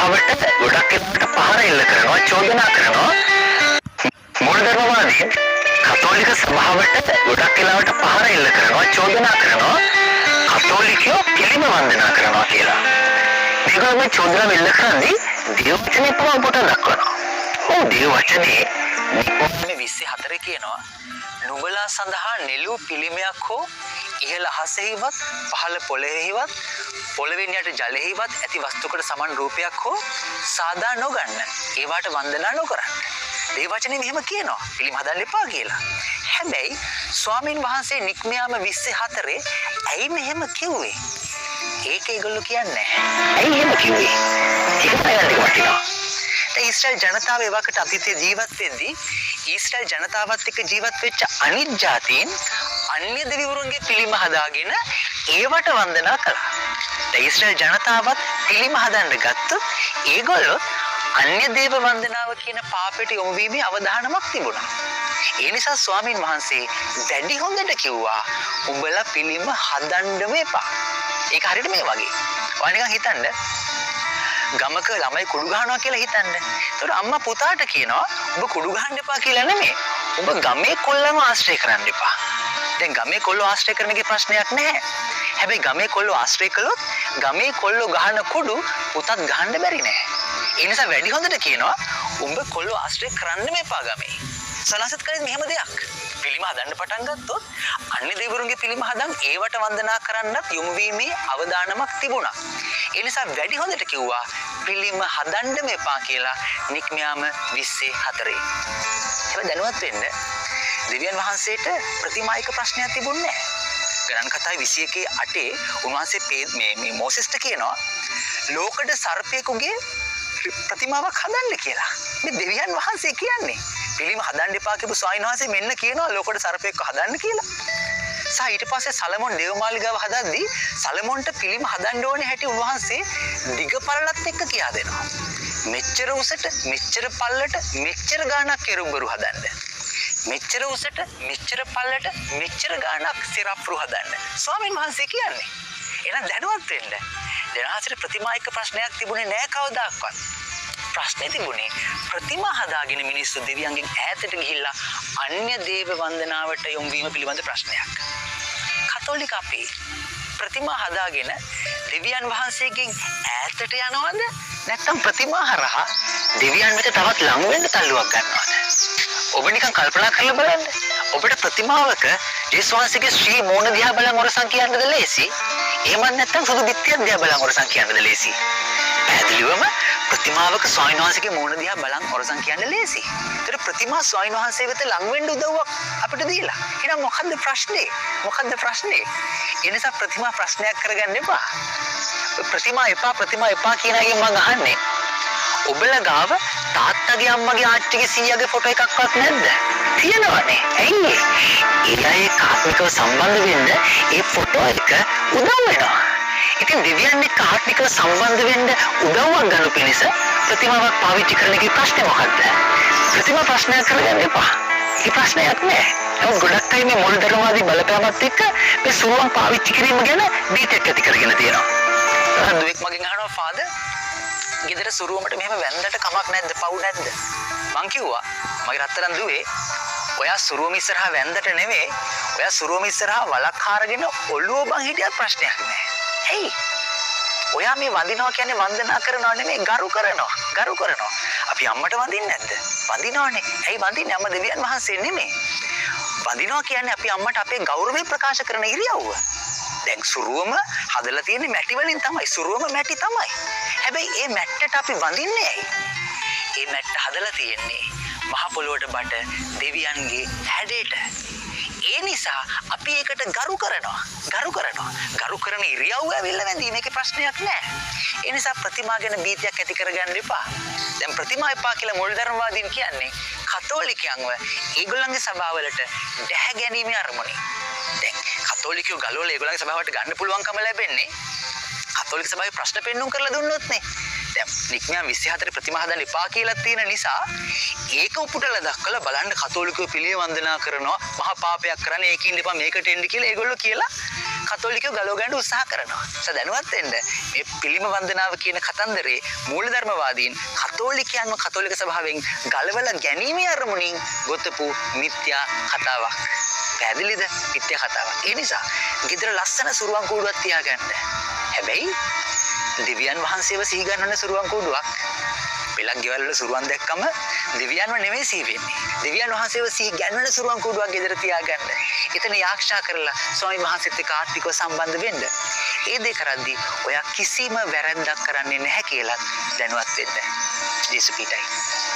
සභාවට ගොඩක් එකට පහර එල්ල කරනවා චෝදනා කරනවා මූලධර්මවාදීන් කතෝලික සභාවට ගොඩක් වෙලාවට පහර එල්ල කරනවා චෝදනා කරනවා කතෝලිකයෝ පිළිම වන්දනා කරනවා කියලා. මේගොල්ලෝ මේ චෝදනා එල්ල කරන්නේ දේව වචනේ පවා පොට දක්වනවා. ඔව් දේව වචනේ නිකෝමනේ 24 කියනවා නුඹලා සඳහා නෙළු පිළිමයක් හෝ ඉහළ අහසෙහිවත් පහළ පොළොවේහිවත් පොළවෙන් යට ජලෙහිවත් ඇති වස්තුකට සමාන රූපයක් හෝ සාදා නොගන්න. ඒවට වන්දනා නොකරන්න. මේ වචනේ මෙහෙම කියනවා. පිළිම හදන්න එපා කියලා. හැබැයි ස්වාමින් වහන්සේ නික්මයාම 24 ඇයි මෙහෙම කිව්වේ? ඒක ඒගොල්ලෝ කියන්නේ නැහැ. ඇයි එහෙම කිව්වේ? ඒක තමයි වටිනවා. ඊශ්‍රායල් ජනතාව ඒ වකට අතීතයේ ජීවත් වෙද්දී ඊශ්‍රායල් ජනතාවත් එක්ක ජීවත් වෙච්ච අනිත් ජාතීන් අන්‍ය දෙවිවරුන්ගේ පිළිම හදාගෙන ඒවට වන්දනා කළා. ඊශ්‍රායල් ජනතාවත් පිළිම හදන්න ගත්තොත් ඒගොල්ලෝ අන්‍ය දේව වන්දනාව කියන පාපයට යොමු වීමේ අවධානමක් තිබුණා. ඒ නිසා ස්වාමින් වහන්සේ දැඩි හොඳට කිව්වා උඹලා පිළිම හදන්නම එපා. ඒක හරියට මේ වගේ. ඔයා නිකන් හිතන්න ගමක ළමයි කුඩු ගහනවා කියලා හිතන්න. ඒතකොට අම්මා පුතාට කියනවා ඔබ කුඩු ගහන්න එපා කියලා නෙමෙයි. ඔබ ගමේ කොල්ලන්ව ආශ්‍රය කරන්න එපා. දැන් ගමේ කොල්ලෝ ආශ්‍රය කරන එකේ ප්‍රශ්නයක් නැහැ. හැබැයි ගමේ කොල්ලෝ ආශ්‍රය කළොත් ගමේ කොල්ලෝ ගහන කුඩු පුතත් ගහන්න බැරි නෑ. ඒ නිසා වැඩි හොඳට කියනවා උඹ කොල්ලෝ ආශ්‍රය කරන්න මේපා ගමේ. සනසත් කරේ මෙහෙම දෙයක්. පිළිම හදන්න පටන් ගත්තොත් අන්‍ය දෙවිවරුන්ගේ පිළිම හදන් ඒවට වන්දනා කරන්නත් යොමු වීමේ අවධානමක් තිබුණා. ඒ නිසා වැඩි හොඳට කිව්වා පිළිම හදන්න මේපා කියලා නික්මයාම 24. හැබැයි දැනුවත් වෙන්න දෙවියන් වහන්සේට ප්‍රතිමායක ප්‍රශ්නයක් තිබුණේ නැහැ. ගණන් කතාවේ 21:8 උන්වහන්සේ මේ මොසෙස්ට කියනවා ලෝකඩ සර්පයෙකුගේ ප්‍රතිමාවක් හදන්න කියලා. මේ දෙවියන් වහන්සේ කියන්නේ පිළිම හදන්න එපා කියපු ස්වාමීන් වහන්සේ මෙන්න කියනවා ලෝකඩ සර්පයෙක්ව හදන්න කියලා. ඊට පස්සේ සලමොන් දේවමාලිගාව හදද්දී සලමොන්ට පිළිම හදන්න ඕනේ හැටි උන්වහන්සේ දිගපරලත් එක්ක කියා දෙනවා. මෙච්චර උසට මෙච්චර පල්ලට මෙච්චර ගාණක් කෙරුඹරු හදන්න. මෙච්චර උසට මෙච්චර පල්ලට මෙච්චර ගාණක් සිරප්පු හදන්න. ස්වාමීන් වහන්සේ කියන්නේ. එහෙනම් දැනුවත් වෙන්න. දෙනාසිට ප්‍රතිමායක ප්‍රශ්නයක් තිබුණේ නැහැ කවදාවත්. ප්‍රශ්නේ තිබුණේ ප්‍රතිමා හදාගෙන මිනිස්සු දෙවියන්ගෙන් ඈතට ගිහිල්ලා අන්‍ය දේව වන්දනාවට යොමු වීම පිළිබඳ ප්‍රශ්නයක්. කතෝලික අපි ප්‍රතිමා හදාගෙන දෙවියන් වහන්සේගෙන් ඈතට යනවද? නැත්නම් ප්‍රතිමා හරහා දෙවියන් වෙත තවත් ලඟ වෙන්න තල්ලුවක් ගන්නවද? ඔබ නිකන් කල්පනා කරලා බලන්න. ඔබට ප්‍රතිමාවක ජේසුස් වහන්සේගේ ශ්‍රී මූණ දිහා බලන් ඔරසන් කියන්නද ලේසි? එහෙම නැත්නම් සුදු බිත්තියක් දිහා බලන් ඔරසන් කියන්නද ලේසි? පැහැදිලිවම ප්‍රතිමාවක ස්වාමීන් වහන්සේගේ මූණ දිහා බලන් ඔරසන් කියන්න ලේසි. ඒතර ප්‍රතිමා ස්වාමීන් වහන්සේ වෙත ලඟ වෙන්න උදව්වක් අපිට දීලා. එහෙනම් මොකද්ද ප්‍රශ්නේ? මොකද්ද ප්‍රශ්නේ? ඒ නිසා ප්‍රතිමා ප්‍රශ්නයක් කරගන්න එපා. ප්‍රතිමා එපා කියන එකෙන් මම අහන්නේ ඔබලා ගාව තාත්තගේ අම්මගේ ආච්චිගේ සීයාගේ ෆොටෝ එකක්වත් නැද්ද? තියෙනවනේ. ඇයි? ඒ අය කාත්මිකව සම්බන්ධ වෙන්න ඒ ෆොටෝ එක උදව් වෙනවා. ඉතින් දෙවියන් එක්ක ආත්මිකව සම්බන්ධ වෙන්න උදව්වක් ගන්න පිණිස ප්‍රතිමාවක් පාවිච්චි කරන එකේ ප්‍රශ්නේ මොකද්ද? ප්‍රතිමා ප්‍රශ්නයක් කරගන්න එපා. ඒ ප්‍රශ්නයක් නෑ. නමුත් ගොඩක් අය මේ මූලධර්මවාදී බලපෑමත් එක්ක මේ සුවම් පාවිච්චි කිරීම ගැන බීටෙක් ඇති කරගෙන තියෙනවා. දුවෙක් මගෙන් අහනවා ෆාදර් ගෙදර සුරුවමට මෙහෙම වැන්දට කමක් නැද්ද? පව් නැද්ද? මං කිව්වා මගේ රත්තරන් දුවේ ඔයා සුරුවම ඉස්සරහා වැන්දට නෙවෙයි ඔයා සුරුවම ඉස්සරහා වලක් හරගෙන ඔළුව බං හිටියත් ප්‍රශ්නයක් නෑ. ඇයි? ඔයා මේ වඳිනවා කියන්නේ වන්දනා කරනවා නෙමෙයි ගරු කරනවා. අපි අම්මට වඳින්නේ නැද්ද? වඳිනවනේ. ඇයි වඳින්නේ? අම්ම දෙවියන් වහන්සේ නෙමෙයි. වඳිනවා කියන්නේ අපි අම්මට අපේ ගෞරවය ප්‍රකාශ කරන ඉරියව්ව. දැන් සුරුවම හදලා තියෙන්නේ මැටි වලින් තමයි. සුරුවම මැටි තමයි. හැබැයි මේ මැට්ටට අපි වඳින්නේ ඇයි? මේ මැට්ට හදලා තියෙන්නේ මහ පොළොවට බට දෙවියන්ගේ හැඩයට. ඒ නිසා අපි ඒකට ගරු කරනවා. ගරු කරන ඉරියව්ව ඇවිල්ලා වැඳීම එකේ ප්‍රශ්නයක් නැහැ. ඒ නිසා ප්‍රතිමා ගැන බීතියක් ඇති කරගන්න එපා. දැන් ප්‍රතිමා එපා කියලා මූලධර්මවාදීන් කියන්නේ කතෝලිකයන්ව ඒගොල්ලන්ගේ සභාවලට දැහැ ගැනීමේ අරමුණයි. දැන් කතෝලිකයෝ ගලවලා ඒගොල්ලන්ගේ සභාවට ගන්න පුළුවන්කම ලැබෙන්නේ කතෝලික සභාවේ ප්‍රශ්න පෙන්නුම් කරලා දුන්නොත් නේ. දැන් නික්මයන් 24 ප්‍රතිමා හදන්න එපා කියලා තියෙන නිසා ඒක උපුටලා දක්වලා බලන්න කතෝලිකයෝ පිළිය වන්දනා කරනවා මහා පාපයක් කරන්නේ ඒකින් එපා මේකට එන්න කියලා ඒගොල්ලෝ කියලා කතෝලිකයෝ ගලව ගන්න උත්සාහ කරනවා. දැනුවත් වෙන්න මේ පිළිම වන්දනාව කියන කතන්දරේ මූලධර්මවාදීන් කතෝලිකයන්ව කතෝලික සභාවෙන් ගලවලා ගැනීමේ අරමුණින් ගොතපු මිත්‍යා කතාවක්. පැහැදිලිද? මිත්‍යා කතාවක්. ඒ නිසා ගෙදර ලස්සන සුරුවන් කූඩුවක් තියාගන්න. හැබැයි දෙවියන් වහන්සේව සිහි ගන්නන සුරුවන් කූඩුවක්. පෙළක් ගෙවල් වල සුරුවන් දැක්කම දෙවියන්ව නෙමෙයි සිහි වෙන්නේ. දෙවියන් වහන්සේව සිහි ගන්නන සුරුවන් කූඩුවක් ගෙදර තියාගන්න. එතන යාක්ෂා කරලා ස්වාමීන් වහන්සේත් එක්ක ආර්ථිකව සම්බන්ධ වෙන්න. ඒ දෙක කරද්දී ඔයා කිසිම වැරැද්දක් කරන්නේ නැහැ කියලා දැනුවත් වෙන්න. ජේසුස් පිටයි.